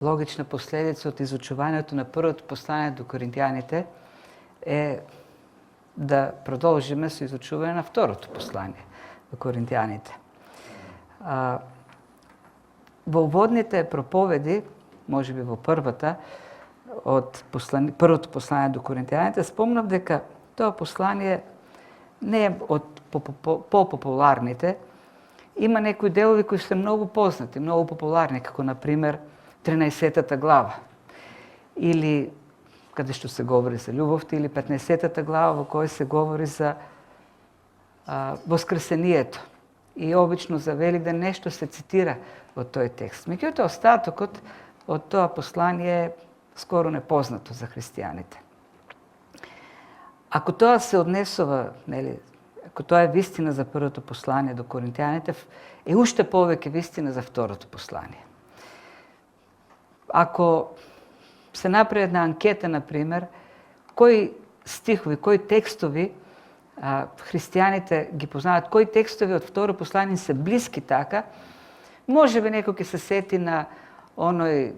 Логична последица от изучувањето на првото послание до коринтијаните е да продолжиме со изучување на второто послание до коринтијаните. Во уводните проповеди, можеби во првата од првото послание до коринтијаните, спомнав дека тоа послание не е од популарните. Има некои делови кои се многу познати, многу популарни, како например 13-та глава, или каде што се говори за љубовта, или 15-та глава во која се говори за воскресението. И обично за Великден нешто се цитира во тој текст. Меѓутоа, остатокот од тоа послание е скоро непознато за христијаните. Ако тоа се однесува, ако тоа е вистина за првото послание до коринтијаните, е уште повеќе вистина за второто послание. Ако се направи една анкета, например, кои стихови, кои текстови христијаните ги познават, кои текстови од второ послание се блиски така, можеби некој ќе се сети на оној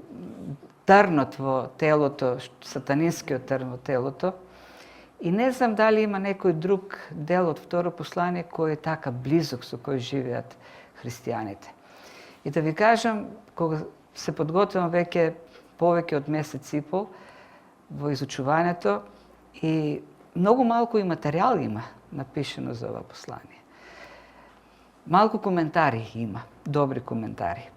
трнот во телото, сатанинскиот трн во телото, и не знам дали има некој друг дел од второ послание кој е така близок со кој живеат христијаните. И да ви кажам, кога се подготвувам веќе повеќе од месец и пол во изучувањето, и многу малку и материјал има напишено за ова послание. Малку коментари има, добри коментари.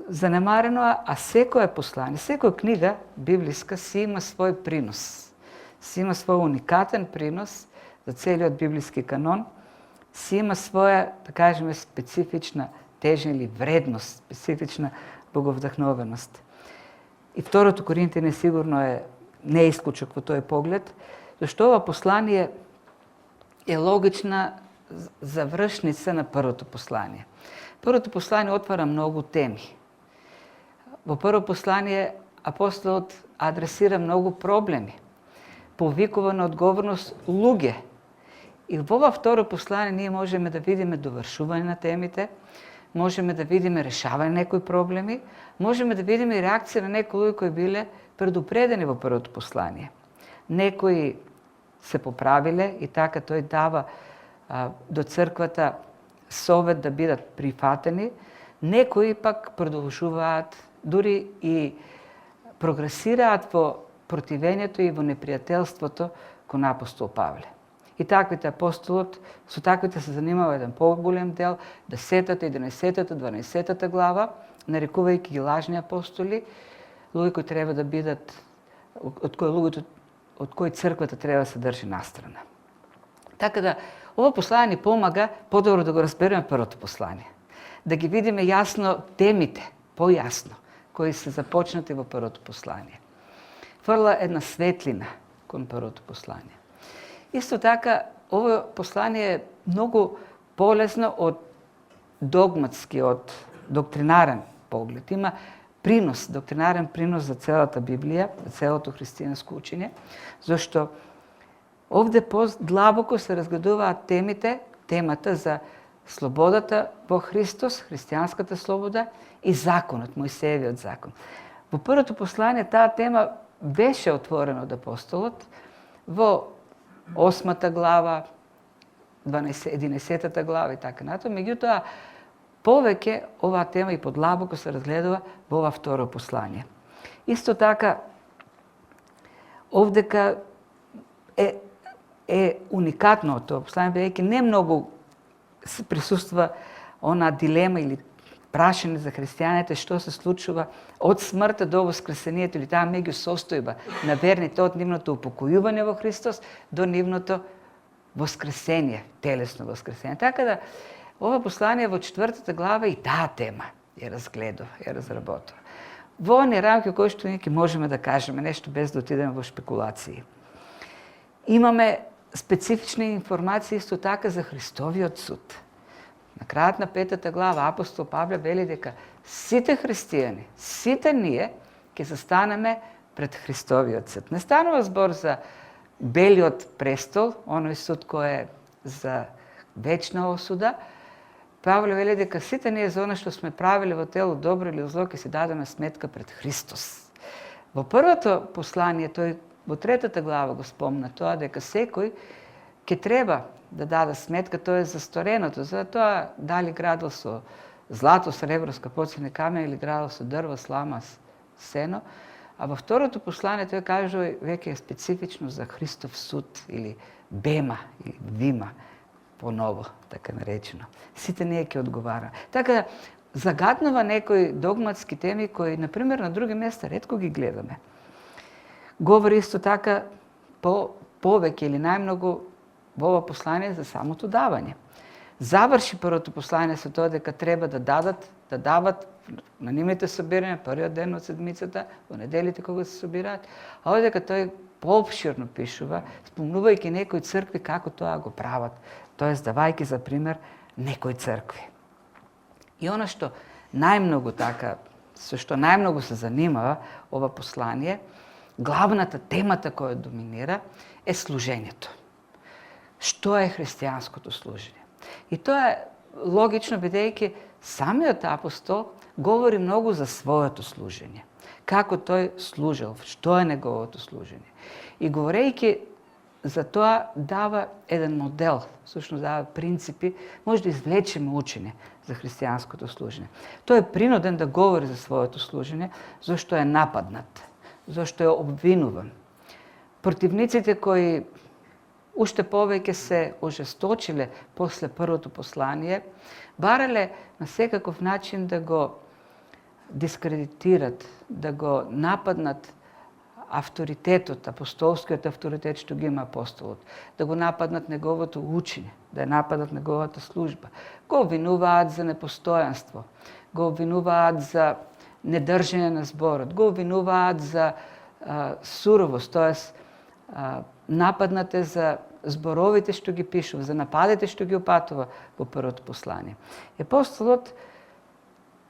Занемарено, а секоја послание, секоја книга библиска си има свој принос. Си има свој уникатен принос за целиот библиски канон, си има своја, да кажеме, специфична тежна или вредност, специфична боговдахновеност. И второто Коринтијане сигурно не е исклучок во тој поглед, зашто ова послание е логична завршница на првото послание. Првото послание отвара многу теми. Во прво послание апостолот адресира многу проблеми, повикува на одговорност луѓе. И во ова второ послание ние можеме да видиме довршување на темите, можеме да видиме решавање на некои проблеми, можеме да видиме и реакција на некои луѓе кои биле предупредени во првото послание. Некои се поправиле и така тој дава до црквата совет да бидат прифатени, некои пак продолжуваат, дури и прогресираат во противењето и во непријателството кон апостол Павле. И таквите апостолот, со таквите се занимава еден поголем дел, 10-та, 11-та, 12-та глава, нарекувајќи ги лажни апостоли, луѓе кои треба да бидат, од кои црквата треба да се држи настрана. Така да, ова послание ни помага подобро да го разбереме првото послание. Да ги видиме јасно темите, појасно, кои се започнати во првото послание. Фрла една светлина кон првото послание. Исто така, ова послание е многу полезно од догматски, од доктринарен поглед. Има принос, доктринарен принос за целата Библија, за целото христијанско учење, зашто овде подлабоко се разгледуваат темата за слободата во Христос, христијанската слобода и законот, Мојсеевиот закон. Во првото послание таа тема беше отворена од апостолот во 8-та глава, 11-та глава и така натаму. Меѓутоа, повеќе оваа тема и подлабоко се разгледува во ова второ послание. Исто така, овдека е уникатно од тоа послание, бидејќи не многу се присуства она дилема или прашање за христијаните што се случува од смртта до воскресението, или таа меѓусостојба на верните од нивното упокојување во Христос до нивното воскресение, телесно воскресение. Така да, ова послание во 4-та глава и таа тема ја разгледува, ја разработува. Во оние рамки кои што ние можеме да кажеме нешто без да отидеме во шпекулации. Имаме специфични информации исто така за Христовиот суд. На крајот на 5-та глава апостол Павле вели дека сите христијани, сите ние ќе застанеме пред Христовиот суд. Не станува збор за белиот престол, оној суд кој е за вечна осуда, Павле вели дека сите ние за она што сме правили во тело, добро или зло, ќе си дадеме сметка пред Христос. Во првото послание, тој во 3-та глава го спомна тоа, дека секој ќе треба да даде сметка, тоа е за стореното, за тоа дали градил со злато, сребро, скапоцени камен или градил со дрво, слама, сено. А во второто послание тој кажува веќе специфично за Христов суд или бема или вима, поново, така наречено. Сите ние ќе одговара. Така загаднува некои догматски теми кои, например, на други места ретко ги гледаме. Говори исто така повеќе или најмногу во ова послание за самото давање. Заврши првото послание со тоа дека треба да дават на нивните собирања првиот ден од седмицата, во неделите кога се собираат, а овде дека тој поопширно пишува, спомнувајќи некои цркви како тоа го прават, тоест давајќи за пример некои цркви. И она што најмногу така, со што најмногу се занимава ова послание, главната темата која доминира е служењето. Што е христијанското служење? И тоа е логично, бидејќи самиот апостол говори многу за своето служење. Како тој служел, што е неговото служење. И говорејќи за тоа дава еден модел, всушност дава принципи, може да извлечеме учење за христијанското служење. Тој е принуден да говори за своето служење, зашто е нападнат, зашто е обвинуван. Противниците кои уште повеќе се ожесточиле после првото послание, барале на секаков начин да го дискредитират, да го нападнат авторитетот, апостолскиот авторитет што ги има апостолот, да го нападнат неговото учење, да нападнат неговата служба. Го обвинуваат за непостојанство, го обвинуваат за недржење на зборот, го обвинуваат за суровост, тоест нападнате за зборовите што ги пишува, за нападите што ги опатува во првото послание. Апостолот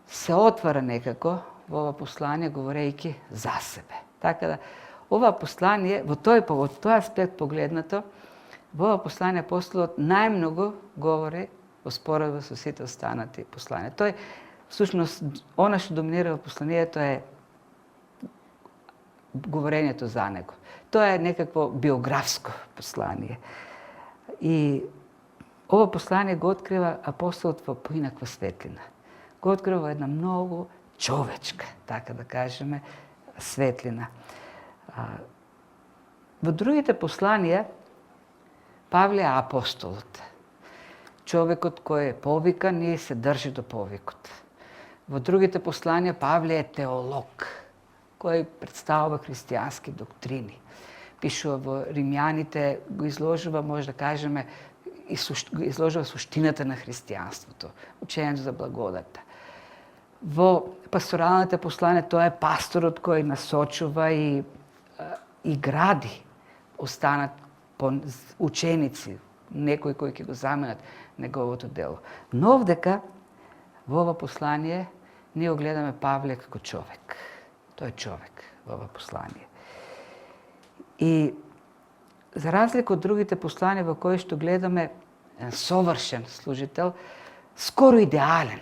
се отвара некако во ова послание говорејќи за себе. Така да, ова послание, во тој аспект погледнато, во ова послание апостолот најмногу говори во споредба со сите останати послания. Тој, всушност, она што доминира во посланието е говорењето за него. Тоа е некакво биографско послание. И ова послание го открива апостолот во поинаква светлина. Го открива во една многу човечка, така да кажеме, светлина. Во другите посланија Павле е апостолот. Човекот кој е повикан и се држи до повикот. Во другите посланија Павле е теолог, кој представува христијански доктрини. Пишува во Римјаните, го изложува, може да кажеме, изложува суштината на христијанството, учењето за благодата. Во пасторалните посланија тоа е пасторот кој насочува и гради останат ученици, некои кои ќе го заменат неговото дело. Но овдека во ова послание ние го гледаме Павле како човек. Тој е човек во ова послание. И за разлика од другите посланија во кои што гледаме совршен служител, скоро идеален,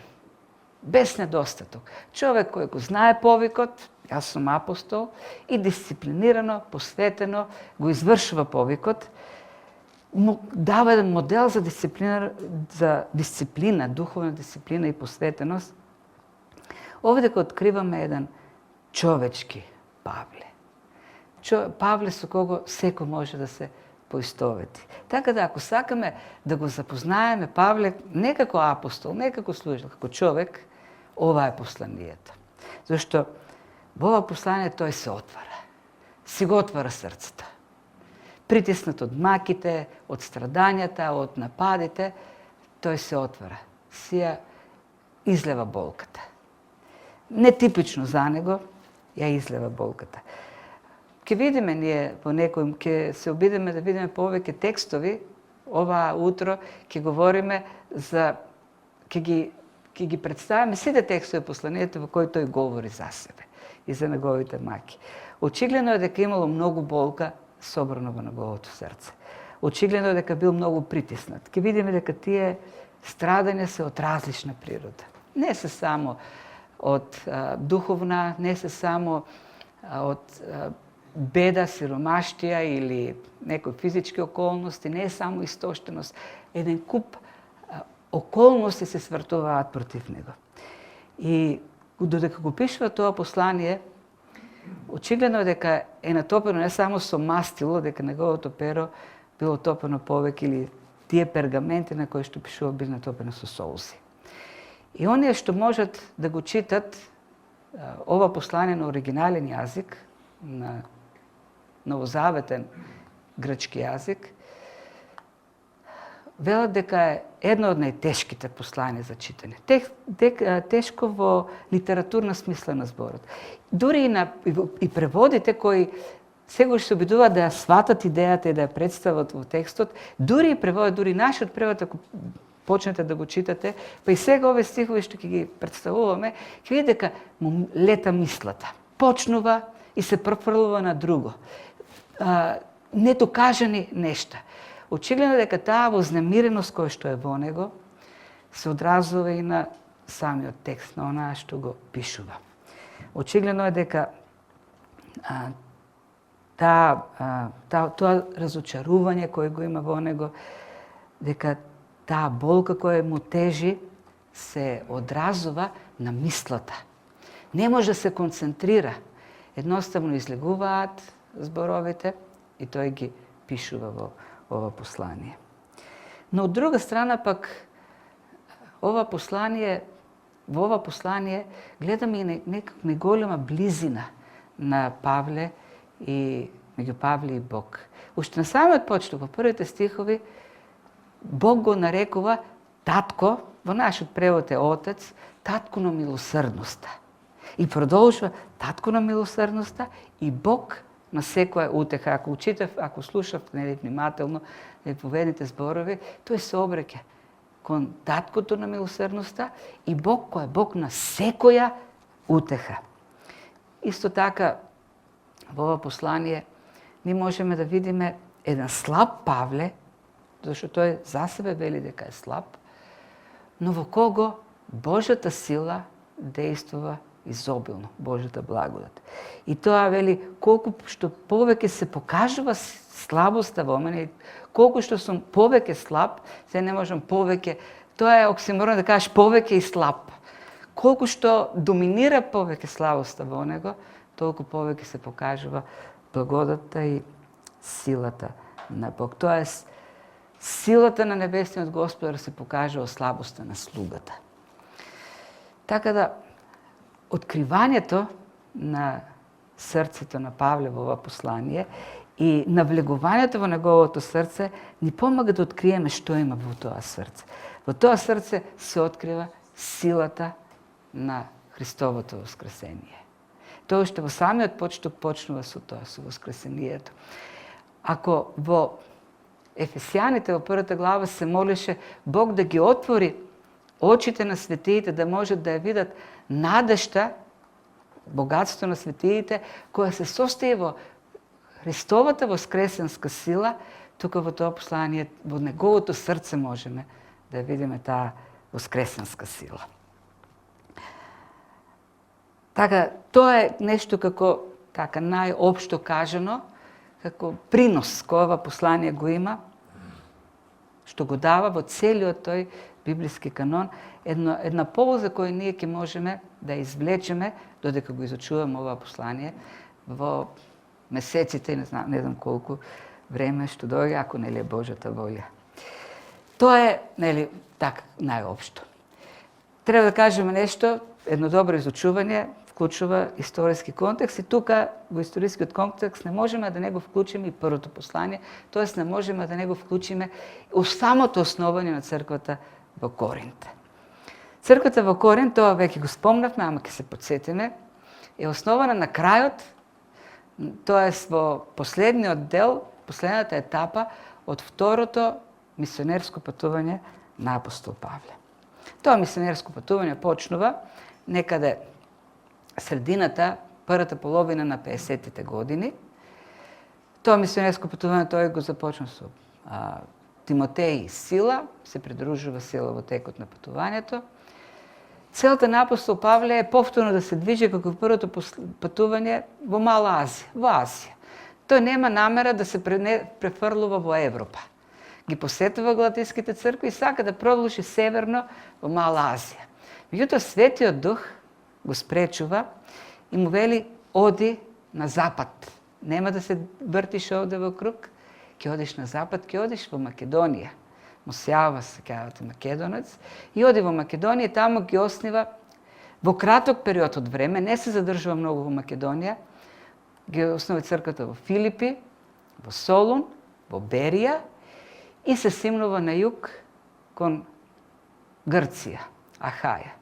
без недостаток. Човек кој го знае повикот, јас сум апостол, и дисциплинирано, посветено го извршува повикот, му дава еден модел за дисциплина, духовна дисциплина и посветеност. Овде откриваме еден човечки Павле. Павле со кого секој може да се поистовети. Така да, ако сакаме да го запознаеме Павле не како апостол, не како служител, како човек, ова е посланието. Зашто во ова послание тој се отвара. Си го отвара срцето. Притиснат од маките, од страдањата, од нападите, тој се отвара. Си ја излева болката. Нетипично за него, ја излева болката. Ке видиме ние по некој, ке се обидеме да видиме повеќе текстови, ова утро ке говориме за, ке ги представиме сите текстови посланието во кои тој говори за себе и за неговите маки. Очигледно е дека имало многу болка собрано во неговото срце. Очигледно е дека бил многу притиснат. Ке видиме дека тие Страдanja се од различна природа. Не се само од духовна, не се само од беда, сиромаштија или некои физички околности, не е само истоштеност. Еден куп околности се свртуваат против него. И додека го пишува тоа послание, очигледно дека е натопено не само со мастило, дека неговото перо било топено повеќе или тие пергаменти на кои што пишува били натопено со солзи. И оние што можат да го читат ова послание на оригинален јазик, на новозаветен грчки јазик, велат дека е едно од најтешките послания за читање. Тешко во литературна смисла на зборот. Дури и преводите кои сегаш се обидуваат да ја сватат идејата и да ја представат во текстот, дури и преводот, дури нашиот превод, ако почнете да го читате, па и сега овие стихови што ќе ги представуваме, ќе видите дека му лета мислата. Почнува и се префрлува на друго. Недокажани нешта. Очигледно дека таа вознемиреност која што е во него се одразува и на самиот текст, на онаа што го пишува. Очигледно е дека тоа разочарување кое го има во него, дека таа болка која му тежи се одразува на мислата. Не може да се концентрира. Едноставно излегуваат зборовите и тој ги пишува во ова послание. Но од друга страна пак во ова послание гледаме и некак неголема близина на Павле и меѓу Павле и Бог. Уште на самиот почеток, во првите стихови, Бог го нарекува татко, во нашиот превод е отец, татко на милосрдноста. И продолжува татко на милосрдноста и Бог на секоја утеха. Ако ако слушавте внимателно поведните зборови, тој се обреќа кон таткото на милосрдноста и Бог кој е Бог на секоја утеха. Исто така, во ова послание, ние можеме да видиме еден слаб Павле, зашто тој за себе вели дека е слаб, но во кого Божјата сила действува изобилно, Божјата благодат. И тоа вели, колку што повеќе се покажува слабоста во мене, колку што сум повеќе слаб, се не можам повеќе, тоа е оксиморон да кажеш повеќе и слаб. Колку што доминира повеќе слабоста во него, толку повеќе се покажува благодата и силата на Бог. Тоест, силата на небесниот Господар се покажува слабоста на слугата. Така да, откривањето на срцето на Павле во ова послание и навлегувањето во неговото срце ни помага да откриеме што има во тоа срце. Во тоа срце се открива силата на Христовото воскресение. Тоа што во самиот почеток почнува со тоа, со воскресението. Ако во Ефесијаните во првата глава се молеше Бог да ги отвори очите на светиите, да можат да ја видат надежта, богатство на светиите, која се состои во Христовата воскресенска сила, тука во тоа послание, во неговото срце можеме да видиме таа воскресенска сила. Така, тоа е нешто како така најопшто кажано, како принос кој ова послание го има, што го дава во целиот тој библиски канон, една полза која ние ќе можеме да извлечеме додека го изучуваме ова послание во месеците, не знам колку време што доаѓа, ако нели е Божјата волја. Тоа е, нели, така најопшто. Треба да кажеме нешто, едно добро изучување вклучува историски контекст и тука во историскиот контекст не можеме да не го вклучиме и првото послание, тоест не можеме да не го вклучиме у самото основање на црквата во Коринт. Црквата во Коринт, тоа веќе го спомнавме, ама ќе се потсетиме, е основана на крајот, тоест во последниот дел, последната етапа од второто мисионерско патување на апостол Павле. Тоа мисионерско патување почнува некаде средината, првата половина на 50-тите години. Тоа мисионерско патување тој го започна со Тимотеј Сила, се придружува Сила во текот на патувањето. Целта на апостол Павле е повторно да се движи како првото патување во Мала Азија, во Азија. Тој нема намера да се префрлува во Европа. Ги посетува галатиските цркви и сака да продолжи северно во Мала Азија. Меѓутоа Светиот Дух го спречува и му вели оди на запад. Нема да се вртиш овде во круг, ќе одиш на запад, ќе одиш во Македонија. Мусјава се казвате македонец, и оди во Македонија и таму ги оснива во краток период од време, не се задржува многу во Македонија, ги основи црквата во Филипи, во Солун, во Берија и се симнува на југ кон Грција, Ахаја.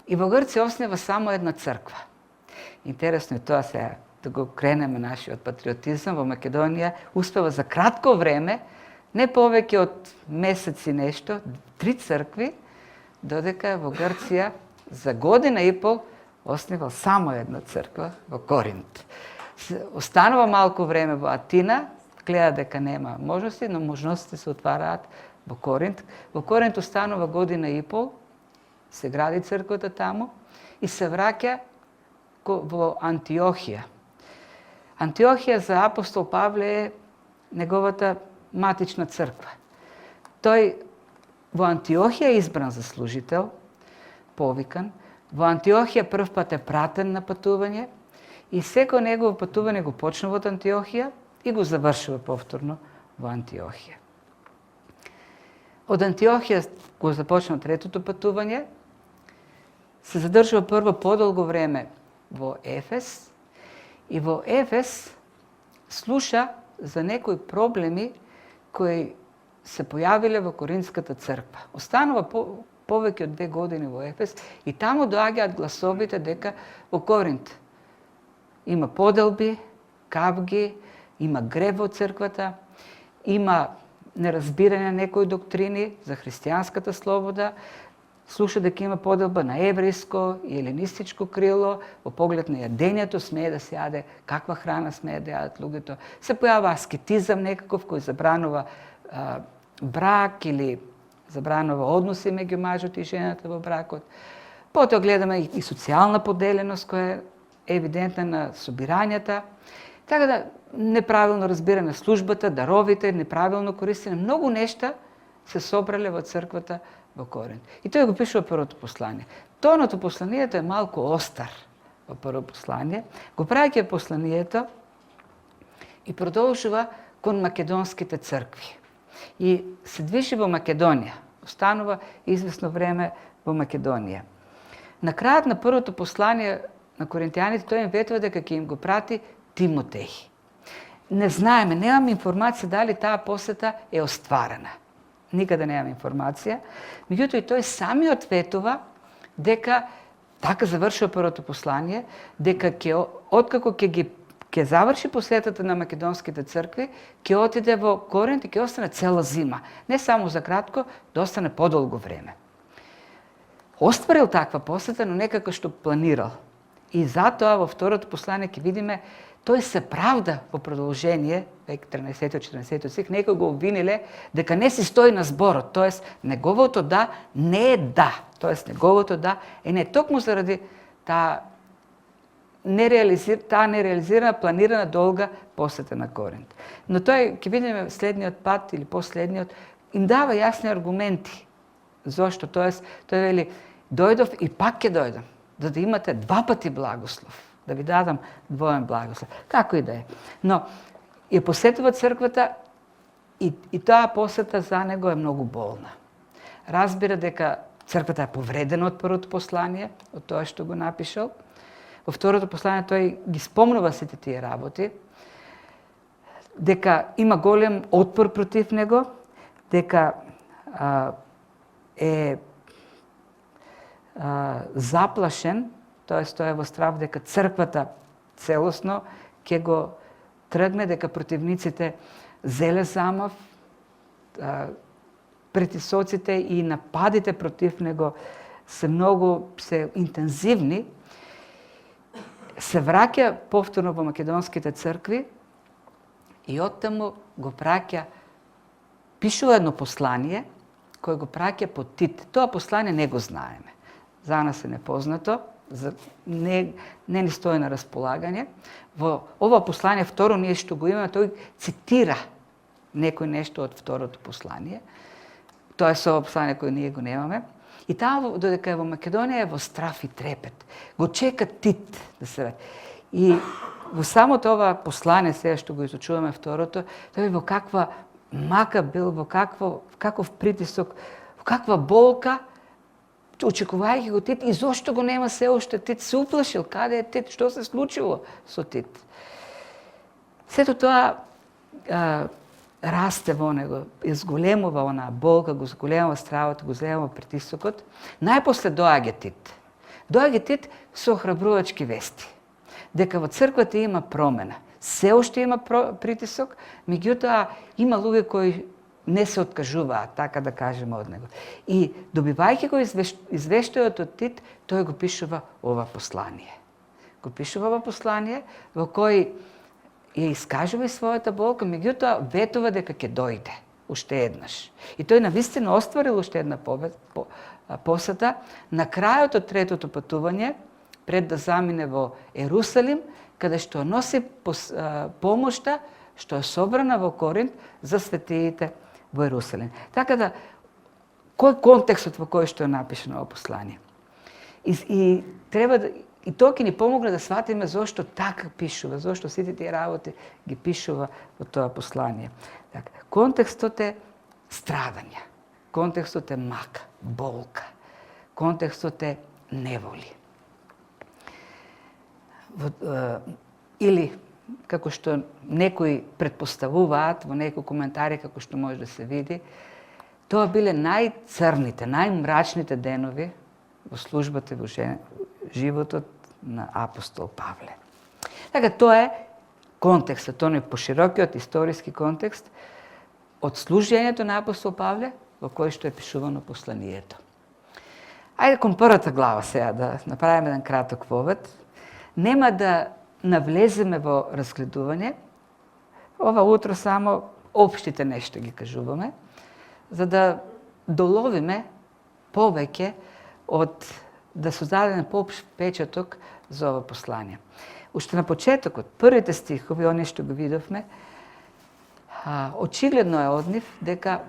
И во Грција основа само една црква. Интересно е тоа сега, да го кренеме нашиот патриотизам, во Македонија успева за кратко време, не повеќе од месеци нешто, 3 цркви, додека во Грција за година и пол основал само една црква во Коринт. Останува малку време во Атина, гледа дека нема можности, но можностите се отвараат во Коринт. Во Коринт останува година и пол, се гради црквата таму и се враќа во Антиохија. Антиохија за апостол Павле е неговата матична црква. Тој во Антиохија е избран за служител, повикан. Во Антиохија прв пат е пратен на патување и секој негово патување го почнува од Антиохија и го завршува повторно во Антиохија. Од Антиохија го започна третото патување, се задржува прво подолго време во Ефес и во Ефес слуша за некои проблеми кои се појавиле во Коринската црква. Останува повеќе од 2 години во Ефес и таму доаѓаат гласовите дека во Коринт има поделби, капги, има грев во црквата, има неразбирање на некои доктрини за христијанската слобода, слуша дека има поделба на еврејско и еленистичко крило, во поглед на јадењето смее да се јаде, каква храна смее да јадат луѓето. Се појава аскетизам некаков кој забранува брак или забранува односи меѓу мажот и жената во бракот. Потоа гледаме и социјална поделеност која е евидентна на собирањата. Така да неправилно разбиране службата, даровите, неправилно користење, многу нешта се собрале во црквата во Коринт. И тој го пишува првото послание. Тоното посланието е малку остар во прво послание. Го праќа посланието и продолжува кон македонските цркви. И се движи во Македонија. Останува известно време во Македонија. На крајот на првото послание на коринтијаните тој им ветува дека ќе им го прати Тимотеј. Не знаеме, немаме информација дали таа посета е остварена. Никаде немаме информација. Меѓутоа и тој самиот ветува дека така завршува првото послание, дека откако ќе заврши посетата на македонските цркви, ќе отиде во Коринт и ќе остане цела зима. Не само за кратко, да остане подолго време. Остварил таква посета, но некако што планирал. И затоа во второто послание ќе видиме тој се правда во продолжение, веќе 13-14 стих, некои го обвиниле дека не си стои на зборот, тоест неговото да не е да, тоест неговото да е не токму заради таа нереализирана, планирана долга посета на Коринт. Но тој, ќе видиме следниот пат или последниот, им дава јасни аргументи. Зошто? Тоест, тој вели, дојдов и пак ќе дојдам, за да имате 2 пати благослов, да ви дадам двоен благослов. Како и да е. Но ја посетува црквата и таа посета за него е многу болна. Разбира дека црквата е повредена од првото послание, од тоа што го напишал. Во второто послание тој ги спомнува сите тие работи, дека има голем отпор против него, дека е заплашен, тоест тој е во страв дека црквата целосно ќе го тргне, дека противниците зеле замав, притисоците и нападите против него се многу интензивни. Се враќа повторно во македонските цркви и оттаму го праќа пишува едно послание кое го праќа по Тит. Тоа послание не го знаеме. За нас е непознато, не ни стои на располагање. Во ова послание второ ние што го имаме, тој цитира некој нешто од второто послание. Тоа е со ова послание кој ние го немаме. И таму, додека е во Македонија, е во страф и трепет. Го чека Тит да се врати. И во самото ова послание, сега што го изучуваме второто, тој во каква мака бил, во каков притисок, во каква болка, очекувајќи го Тит, и зошто го нема се уште Тит, се уплашил, каде е Тит, што се случило со Тит. Сето тоа расте во него, изголемува онаа болка, го зголемува стравот, го зголемува притисокот. Најпосле доаѓа Тит. Доаѓа Тит со охрабрувачки вести, дека во црквата има промена. Се уште има притисок, меѓутоа има луѓе кои не се откажуваат, така да кажеме, од него. И добивајќи го извештајот од Тит, тој го пишува ова послание. Го пишува ова послание во кој ја искажува и својата болка, меѓутоа ветува дека ќе дојде уште еднаш. И тој навистина остварил уште една посета на крајот од третото патување, пред да замине во Ерусалим, каде што носи помошта што е собрана во Коринт за светиите во Ерусалим. Така да, кој е контекстот во кој што е напишано ово послание? И треба да, и тоа ќе ни помогне да сватиме зошто така пишува, зошто сите тие работи ги пишува во тоа послание. Така, контекстот е страдање, контекстот е мака, болка, контекстот е неволи. Или, како што некои предпоставуваат во некои коментари, како што може да се види, тоа биле најцрните, најмрачните денови во службата, во животот на апостол Павле. Така, тоа е контекстот, тоа е поширокиот историски контекст од служењето на апостол Павле во кој што е пишувано посланието. Ајде кон првата глава сега да направиме еден краток повед. Нема да навлеземе во разгледување. Ова утро само општите нешто ги кажуваме, за да доловиме повеќе од да создадеме поопшт печаток за ова послание. Уште на почетокот, првите стихови, оние што го видовме, очигледно е од нив дека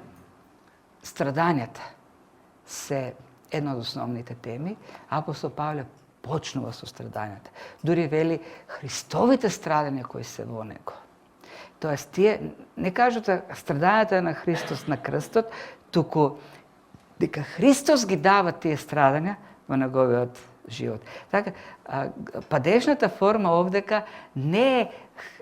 страдањата се една од основните теми. Апостол Павле почнува со страдањата. Дури вели Христовите страдања кои се во него. Тоест, тие не кажат страдањата на Христос на крстот, туку дека Христос ги дава тие страдања во неговиот живот. Така, падежната форма овдека не е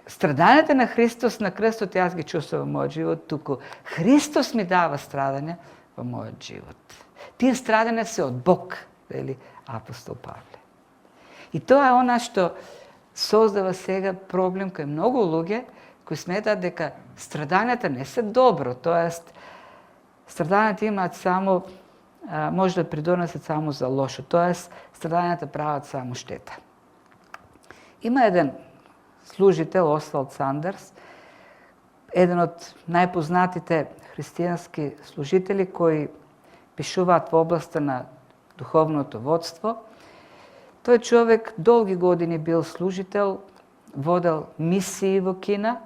страдањата на Христос на крстот, јас ги чувствувам во мојот живот, туку Христос ми дава страдања во мојот живот. Тие страдања се од Бог, вели апостол Павле. И тоа е она што создава сега проблем кај многу луѓе кои сметаат дека страдањата не се добро, тоест страдањата имаат само, може да придонесат само за лошо, тоест страдањата прават само штета. Има еден служител, Освалд Сандерс, еден од најпознатите христијански служители кои пишуваат во областа на духовното водство. Тој човек долги години бил служител, водел мисии во Кина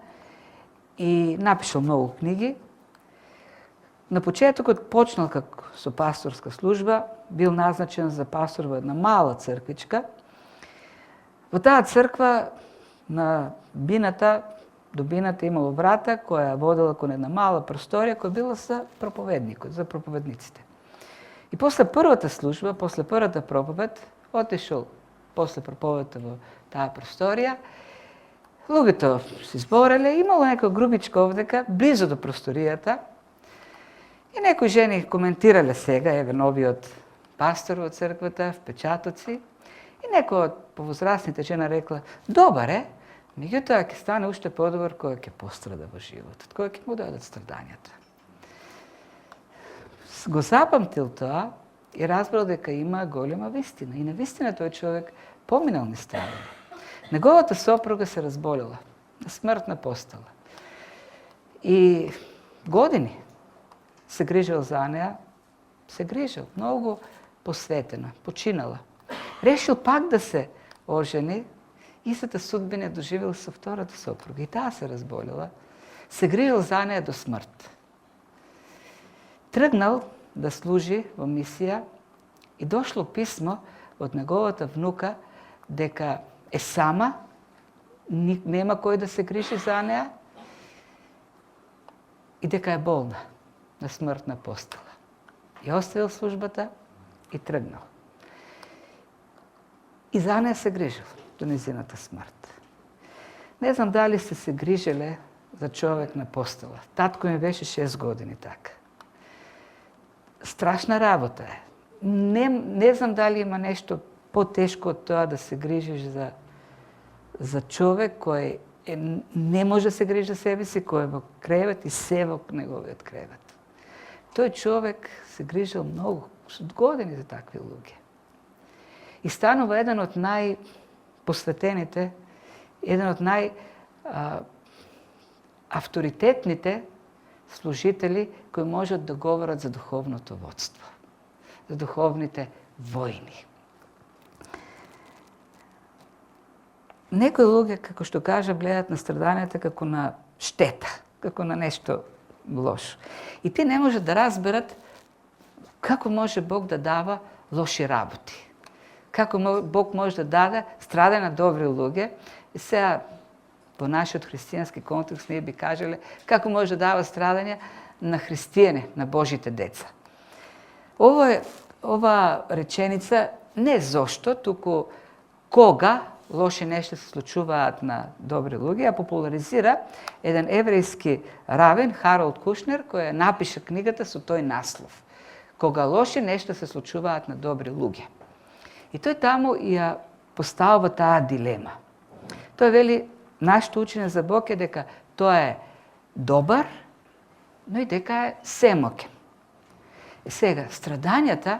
и напишал многу книги. На почетокот почнал како со пасторска служба, бил назначен за пастор во една мала црквичка. Во таа црква на бината, до бината имало врата која водела кон една мала просторија која била за проповедникот, за проповедниците. И после првата служба, после првата проповед, отишол после проповедта во таа просторија. Луѓето се збореле, имало некоја грубичка овдека, близо до просторијата. И некои жени коментирале сега, еве новиот пастор во црквата, впечатоци. И некоја од повозрастните жена рекла, добар е, меѓутоа ќе стане уште подобар кој ќе пострада во животот, кој ќе му дојдат страдањата. Го запамтил тоа и разбрал дека има голема вистина. И навистина тој човек поминал низ страдање. Неговата сопруга се разболела, на смртна постела. И години се грижил за нея, се грижил, много посветена, починала. Решил пак да се ожени, истата судбина доживел со втората сопруга. И таа се разболела. Се грижил за нея до смрт. Тръгнал да служи во мисија и дошло писмо од неговата внука дека е сама, нема кој да се грижи за нея и дека е болна на смртна постела. И оставил службата и тръгнал. И за нея се грижил до незината смрт. Не знам дали сте се грижеле за човек на постела. Татко ми беше 6 години така. Страшна работа е. Не знам дали има нещо по-тежко от това да се грижиш за човек кој не може да се грижи за себе си, кој е во кревет и се во неговиот кревет. Тој човек се грижил многу, од години за такви луѓе. И станува еден од најпосветените, еден од најавторитетните служители кои можат да говорат за духовното водство, за духовните војни. Некои луѓе, како што кажа, гледат на страдањата како на штета, како на нешто лошо. И те не можат да разберат како може Бог да дава лоши работи. Како Бог може да даде страдање на добри луѓе. И сега, во нашиот христијански контекст, ние би кажале како може да дава страдање на христијани, на Божите деца. Ова реченица не зошто, туку кога лоши нешта се случуваат на добри луѓе, а популаризира еден еврејски равен, Харолд Кушнер, кој напиша книгата со тој наслов. Кога лоши нешта се случуваат на добри луѓе. И тој таму ја поставува таа дилема. Тој вели, нашето учење за Бог е дека тој е добар, но и дека е семокен. И сега, страдањата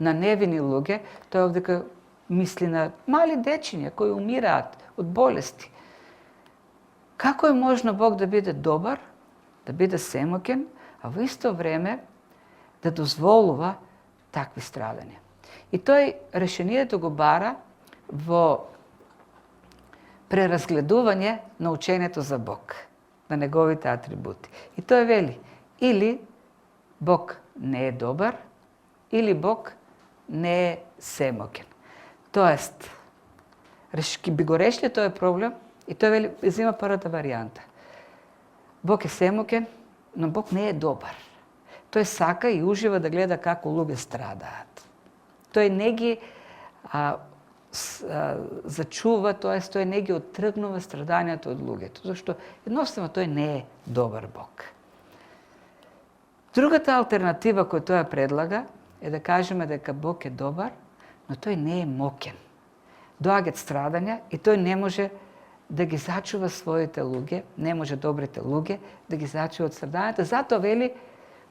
на невини луѓе, тој овдека мисли на мали дечиња кои умираат од болести. Како е можно Бог да биде добар, да биде семокен, а во исто време да дозволува такви страдања? И тој решението го бара во преразгледување на учењето за Бог, на неговите атрибути. И тој вели, или Бог не е добар, или Бог не е семокен. Тоест, би го решили тој проблем и тој вели, взима првата варијанта. Бог е семокен, но Бог не е добар. Тој сака и ужива да гледа како луѓе страдаат. Тој не ги зачува, тој не ги оттргнува страдањето од луѓето, зашто едноставно тој не е добар Бог. Другата алтернатива која тој предлага е да кажеме дека Бог е добар, но тој не е мокен. Доаѓаат страдања и тој не може да ги зачува своите луѓе, не може добрите луѓе да ги зачува од страдањата. Затоа вели,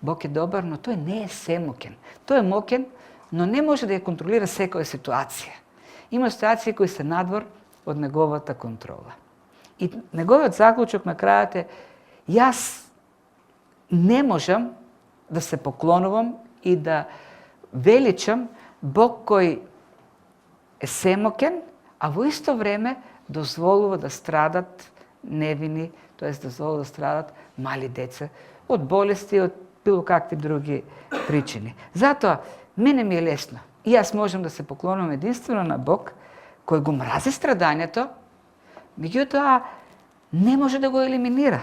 Бог е добар, но тој не е семокен. Тој е мокен, но не може да ја контролира секоја ситуација. Има ситуации кои се надвор од неговата контрола. И неговиот заклучок на крајот е, јас не можам да се поклонувам и да величам Бог кој е семокен, а во исто време дозволува да страдат невини, т.е. дозволува да страдат мали деца од болести, од било какви други причини. Затоа, мене ми е лесно. И јас можам да се поклонувам единствено на Бог, кој го мрази страдањето, меѓутоа не може да го елиминира.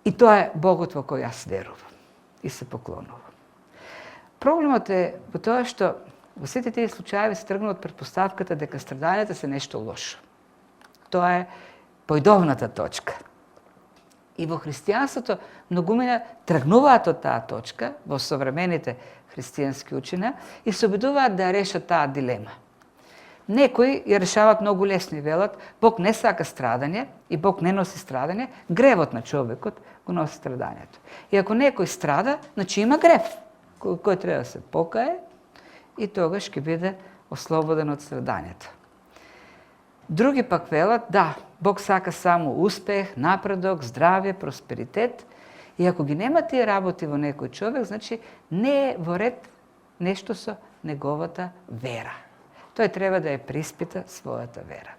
И тоа е Богот во кој јас верувам и се поклонувам. Проблемот е во тоа што во сите тие случаи се тргнува од претпоставката дека страдањата се нешто лошо. Тоа е појдовната точка. И во христијанството многумина тргнуваат од таа точка во современите христијански учења и се обидуваат да ја решат таа дилема. Некои ја решават многу лесно и велат, Бог не сака страдање и Бог не носи страдање, гревот на човекот го носи страдањето. И ако некој страда, значи има грев кој треба да се покае и тогаш ќе биде ослободен од страдањето. Други пак велат, да, Бог сака само успех, напредок, здравје, просперитет И ако ги нема тие работи во некој човек, значи не е во ред нешто со неговата вера. Тој треба да ја приспита својата вера.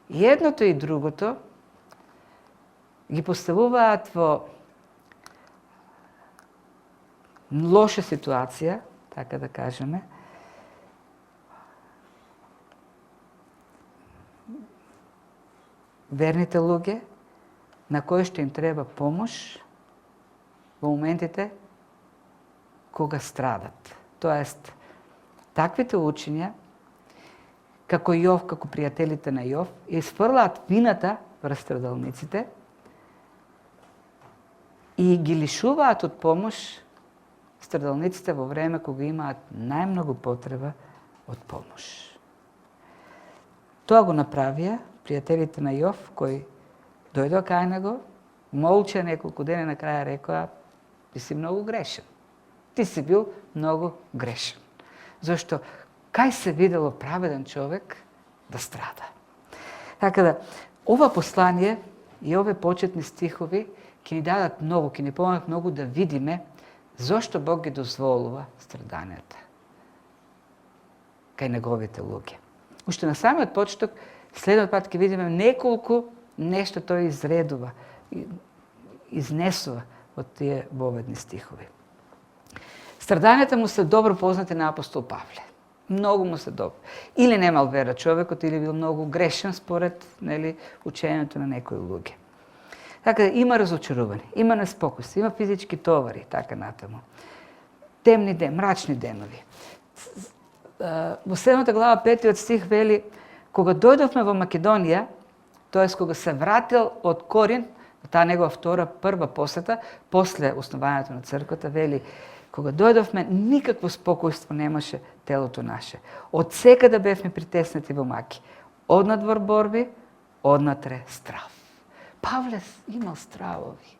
И едното и другото ги поставуваат во лоша ситуација, така да кажеме, верните луѓе на кои што им треба помош во моментите кога страдат. Тоест, таквите учења, како Јов, како пријателите на Јов, изфрлаат вината врз страдалниците и ги лишуваат од помош страдалниците во време кога имаат најмногу потреба од помош. Тоа го направија пријателите на Јов, кои дојдоа кај него, молча неколку дена, на краја рекоа: ти си многу грешен. Ти си бил многу грешен. Зашто кај се видело праведен човек да страда. Така да, ова послание и овие почетни стихови ќе ни дадат многу, ќе ни помогнат многу да видиме зошто Бог ги дозволува страдањата кај неговите луѓе. Уште на самиот почеток, следниот пат ќе видиме неколку нешто тој изредува, изнесува од тие воведни стихови. Страдањата му се добро познати на апостол Павле. Многу му се добро. Или немал вера човекот, или бил многу грешен според учењето на некои луѓе. Така да има разочарување, има неспокојство, има физички товари, така натаму. Темни ден, мрачни денови. Во 7 глава 5 стих вели: кога дојдовме во Македонија, тоест кога се вратил од Коринт, таа негова прва посета, после основањето на црквата, вели: кога дојдовме, никакво спокојство немаше телото наше. Од секаде бевме притеснати во маки. Однадвор борби, однатре страв. Павле имал стравови.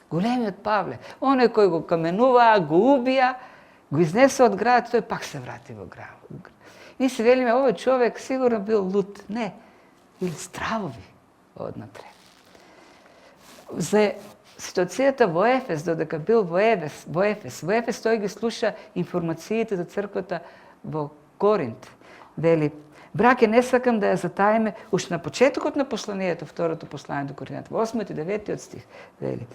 Големиот Павле. Оној кој го каменуваа, го убија, го изнесе од град, тој пак се врати во град. Ние се велиме, овој човек сигурно бил лут. Не, бил стравови однатре. За ситуацијата во Ефес, додека бил во Ефес тој ги слуша информациите за црквата во Коринт. Вели: браке, не сакам да ја затаиме, уште на почетокот на посланието, второто послание до Коринјаните, во 8 и 9 стих, вели: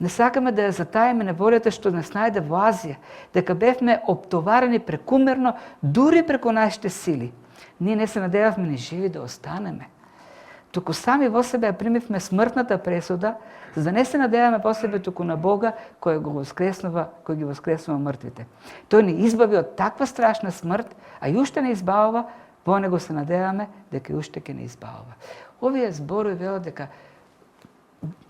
не сакаме да ја затаиме неволјата што нас најде во Азија, дека бевме оптоварени прекумерно, дури преку нашите сили. Ние не се надевавме ни живи да останеме. Туку сами во себе ја примивме смртната пресуда, за да не се надеваме во себе туку на Бога кој ги воскреснува мртвите. Тој ни избави од таква страшна смрт, а и уште не избавува, во него се надеваме дека и уште ќе не избавува. Овие зборови велат дека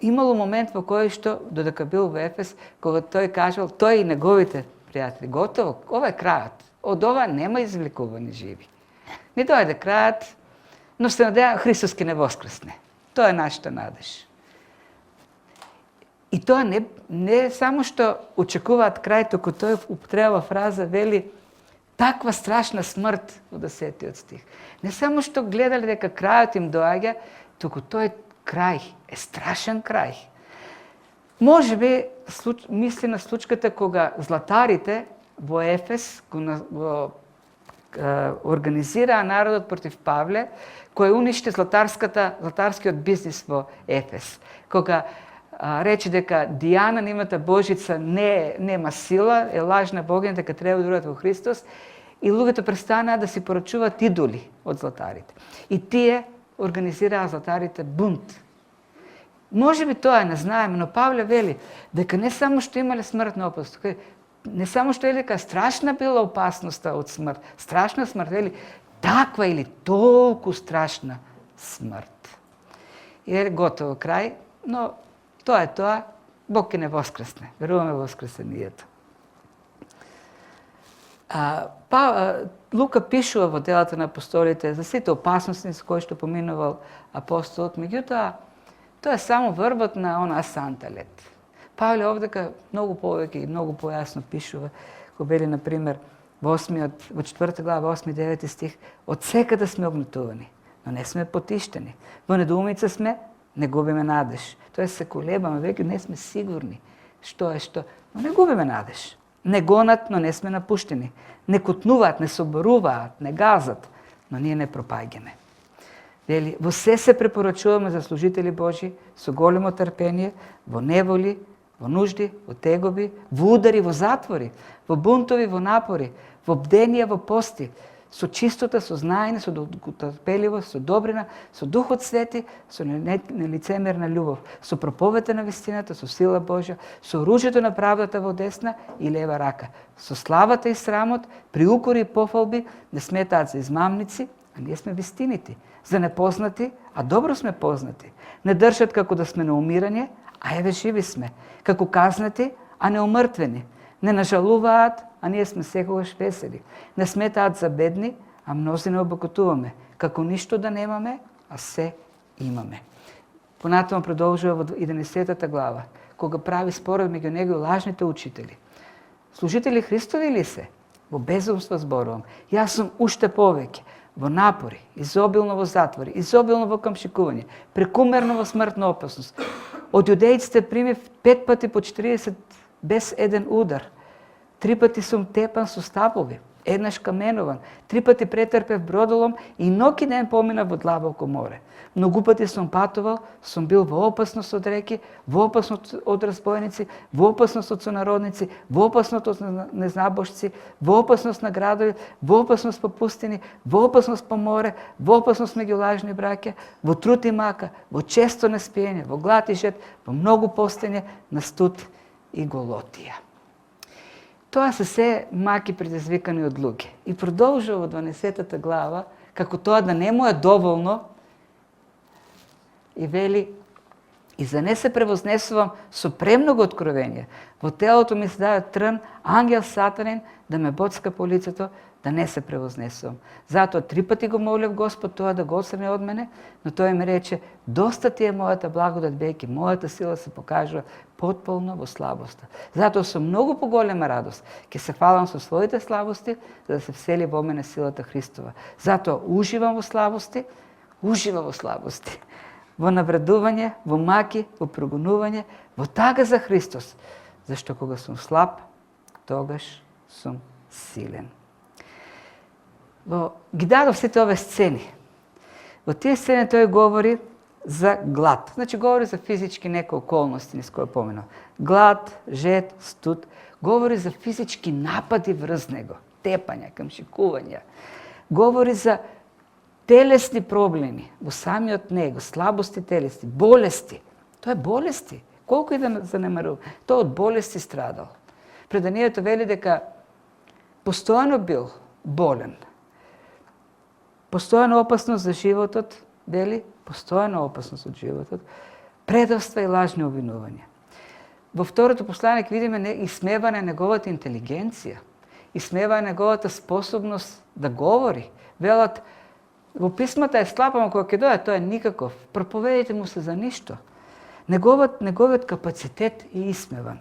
имало момент во кој што, додека бил во Ефес, кога тој кажал, тој и неговите пријатели: готово, ова е крајот. Од ова нема извлекувани живи. Ни дојде крајот, но се надева Христос ќе не воскресне. Тоа е нашата надеж. И тоа не само што очекуваат крај, туку тој употреба фраза, вели: таква страшна смрт во 10 стих. Не само што гледале дека крајот им доаѓа, туку тој крај е страшен крај. Може би мисли на случката кога златарите во Ефес го организираа народот против Павле, кој уништи златарскиот бизнис во Ефес. Кога рече дека Дијана, нивната божица, нема сила, е лажна богиня, дека треба да веруваат во Христос, и луѓето престанаа да си порачуваат идоли од златарите. И тие организираа златарите бунт. Може би тоа не знаеме, но Павле вели дека не само што имале смртна опасност, не само што е дека страшна била опасноста од смрт, страшна смрт, вели таква или толку страшна смрт. И е готово крај, но тоа е тоа, Бог ќе не воскресне. Веруваме во воскресението. Лука пишува во делата на апостолите за сите опасности со кои што поминувал апостолот, меѓутоа тоа е само врвот на онаа санта лед. Павле овдека многу повеќе и многу појасно пишува, кога вели, например, во 4 глава, 8 и 9 стих: од секаде сме огнетувани, но не сме потиштени. Во недоумица сме, не губиме надеж. Тоест се колебаме, веќе не сме сигурни. што е што. Но не губиме надеж. Не гонат, но не сме напуштени. Не кутнуваат, не соборуваат, не газат, но ние не пропаѓаме. Вели, во се препорачуваме за служители Божи со големо трпение, во неволи, во нужди, во тегоби, во удари, во затвори, во бунтови, во напори, во бденија, во пости, со чистота, со знаење, со трпеливост, со добрина, со Духот Свети, со нелицемерна љубов, со проповета на вистината, со сила Божја, со оружјето на правдата во десна и лева рака, со славата и срамот, при укори и пофалби, не сметаат за измамници, а ние сме вистините, за непознати, а добро сме познати. Не држат како да сме на умирање, а еве живи сме, како казнати, а не умртвени. Не нажалуваат, а ние сме секогаш весели. Не сметаат за бедни, а мнози не обокатуваме. Како ништо да немаме, а се имаме. Понатаму продолжува во 11 глава, кога прави според меѓу него и лажните учители. Служители Христови ли се? Во безумство зборувам. Јас сум уште повеќе. Во напори, изобилно во затвори, изобилно во камшикување, прекумерно во смртна опасност. Од јудејците примив 5 пати по 40 без еден удар. 3 пати сум тепан со стапови, еднаш каменуван, 3 пати претрпев бродолом и ноќ и ден помина во длабоко море. Многу пати сум патувал, сум бил во опасност од реки, во опасност од разбойници, во опасност од сонародници, во опасност од незнабожци, во опасност на градови, во опасност по пустини, во опасност по море, во опасност меѓу лажни браќа, во труд и мака, во често неспиење, во глад и жет, во многу постење, на студ и голотија. Тоа се се маки предизвикани од луѓе. И продолжува во 12 глава, како тоа да не му е доволно, и вели, и за не се превознесувам со премногу откровение. Во телото ми се даде трн, ангел сатанин, да ме боцка по лицето, да не се превознесувам. Затоа 3 пати го молев Господ тоа да го отстрани од мене, но тој ми рече, доста ти е мојата благодат, бејќи мојата сила се покажува потполно во слабоста. Затоа со многу поголема радост ќе се фалам со своите слабости, за да се всели во мене силата Христова. Затоа уживам во слабости, во навредување, во маки, во прогонување, во тага за Христос, зашто кога сум слаб, тогаш сум силен. Ги дадов сите ове сцени. Во тие сцени тој говори за глад. Значи, говори за физички некои околности, низ кои поминал. Глад, жет, студ. Говори за физички напади врз него. Тепања, камшикувања. Говори за телесни проблеми во самиот него, слабости телесни, болести. Тоа е болести. Колку и да занемарува. Тој од болести страдал. Преданието вели дека постојано бил болен. Постојана опасност за животот, вели, постојана опасност од животот, предавства и лажни обвинувања. Во второто послание видиме исмевање неговата интелигенција, исмевање неговата способност да говори. Велат, во писмата е слаб, ама кога ќе дојде, тоа е никаков. Проповедите му се за ништо. Неговиот капацитет е исмеван.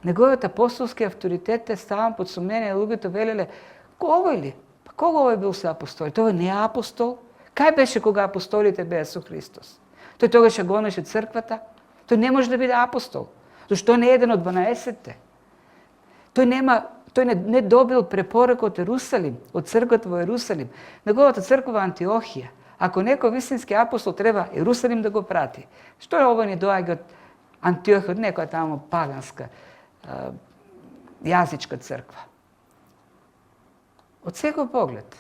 Неговиот апостолски авторитет е ставан под сомнение. Луѓето велеле, кој ли? Кога овој бил се апостол? Тој не е апостол. Кај беше кога апостолите беа со Христос? Тој тогаш ја гонеше црквата. Тој не може да биде апостол. Зашто не е еден од 12-те. Тој не добил препорака од Ерусалим, од црквата во Ерусалим. Неговата црква во Антиохија. Ако некој вистински апостол треба Ерусалим да го прати, што овој не доаѓа од Антиохија, од некоја таму паганска јазичка црква? Од секој поглед.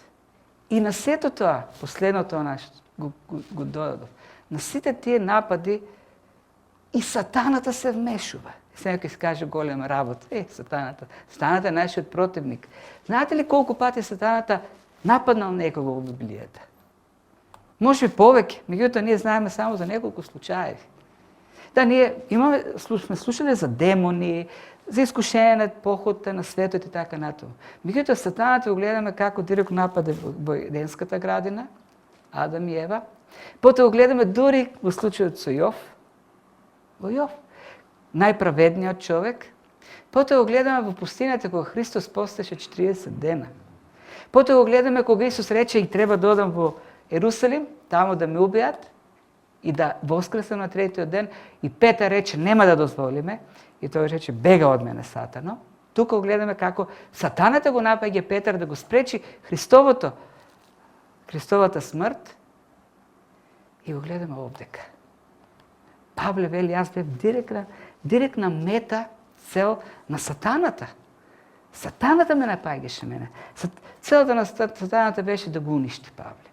И на сето тоа, последното го додадов, на сите тие напади и сатаната се вмешува. Сега ќе се каже голема работа. Сатаната. Сатаната е нашиот противник. Знаете ли колку пати сатаната нападнал некого во Библијата? Може би повеќе, меѓутоа ние знаеме само за неколку случаи. Да, ние сме слушале за демони, за искушение на походта на светот и така натаму. Меѓутоа сатаната го гледаме како директно нападе во Еденската градина, Адам и Ева. Потоа го гледаме дури во случајот со Јов. Во Јов, најправедниот човек. Потоа го гледаме во пустината кога Христос постеше 40 дена. Потоа го гледаме кога Исус рече и треба да одам во Ерусалим, таму да ме убијат. и да воскресам на третиот ден, и Петар рече нема да дозволиме, и тој рече бега од мене Сатано. Тука гледаме како Сатаната го напаѓа Петар да го спречи Христовата смрт, и го гледаме овдека. Павле вели, јас бев директна мета, цел на Сатаната. Сатаната ме напаѓаше мене. Целата на Сатаната беше да го уништи Павле.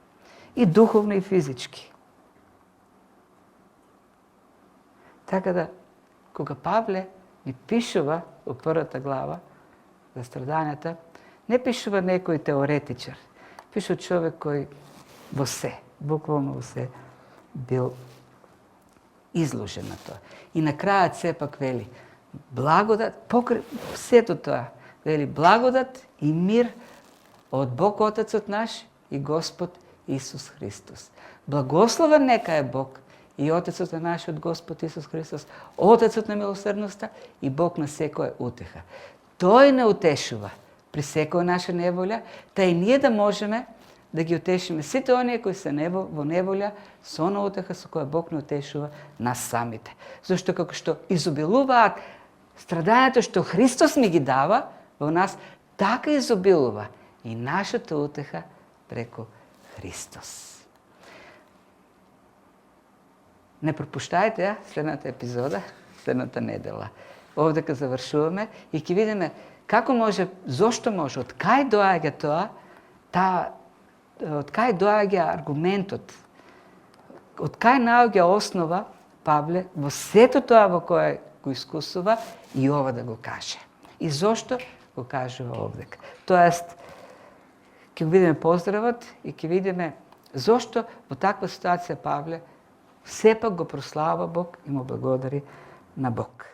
И духовно, и физички. Така да, кога Павле ни пишува во првата глава за страдањата, не пишува некој теоретичар. Пишува човек кој во се, буквално во се, бил изложен на тоа. И на крајот сепак вели, благодат, покрај сето тоа, вели благодат и мир од Бог Отецот наш и Господ Исус Христос. Благословен нека е Бог и Отецот на нашиот Господ Исус Христос, Отецот на милосердноста и Бог на секоја утеха. Тој не утешува при секоја наша неволја, та и ние да можеме да ги утешиме сите оние кои се во неволја со она утеха со која Бог не утешува нас самите. Зашто како што изобилуваат страдањето што Христос ми ги дава во нас, така изобилува и нашата утеха преку Христос. Не пропуштајте ја следната епизода, следната недела. Овдека завршуваме и ќе видиме како може, зошто може, од кај доаѓа тоа, од кај доаѓа аргументот, од кај наоѓа основа Павле во сето тоа во кое го искусува и ова да го каже. И зошто го кажува овдека. Тоест, ќе го видиме поздравот и ќе видиме зошто во таква ситуација Павле сепак го прослава Бог и му благодари на Бог.